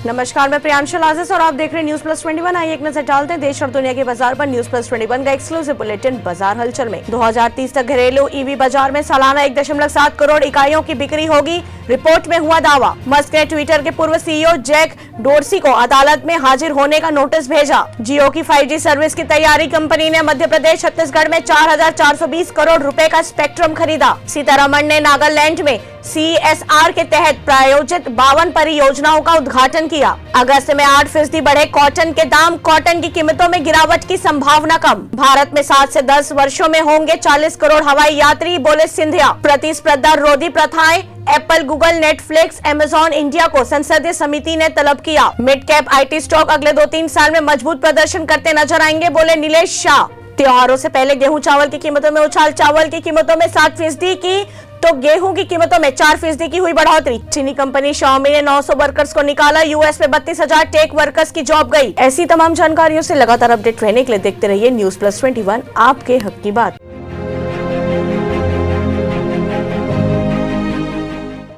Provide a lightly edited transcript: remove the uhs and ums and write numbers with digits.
नमस्कार, मैं प्रियांशु लाजिस और आप देख रहे हैं न्यूज प्लस 21। आइए एक नजर डालते हैं देश और दुनिया के बाजार पर। न्यूज प्लस 21 का एक्सक्लूसिव बुलेटिन बाजार हलचल में। 2030 तक घरेलू ईवी बाजार में सालाना 1.7 करोड़ इकाइयों की बिक्री होगी, रिपोर्ट में हुआ दावा। मस्क ने ट्विटर के पूर्व सीईओ जैक डोर्सी को अदालत में हाजिर होने का नोटिस भेजा। जियो की 5G सर्विस की तैयारी। कंपनी ने मध्य प्रदेश छत्तीसगढ़ में 4,420 करोड़ रुपए का स्पेक्ट्रम खरीदा। सीतारमण ने नागालैंड में CSR के तहत प्रायोजित 52 परियोजनाओं का उद्घाटन किया। अगस्त में 8% बढ़े कॉटन के दाम। कॉटन की कीमतों में गिरावट की संभावना कम। भारत में 7 से 10 वर्षों में होंगे 40 करोड़ हवाई यात्री, बोले सिंधिया। प्रतिस्पर्धा रोधी प्रथाएं। Apple, Google, Netflix, Amazon India को संसदीय समिति ने तलब किया। मिड कैप IT स्टॉक अगले 2-3 साल में मजबूत प्रदर्शन करते नजर आएंगे, बोले नीलेश शाह। त्योहारों से पहले गेहूं चावल की कीमतों में उछाल। चावल की कीमतों में 7% की तो गेहूं की कीमतों में 4% की हुई बढ़ोतरी। चीनी कंपनी Xiaomi ने 900 वर्कर्स को निकाला। US में 32,000 टेक वर्कर्स की जॉब गई। ऐसी तमाम जानकारियों से लगातार अपडेट रहने के लिए देखते रहिए न्यूज प्लस 21, आपके हक की बात।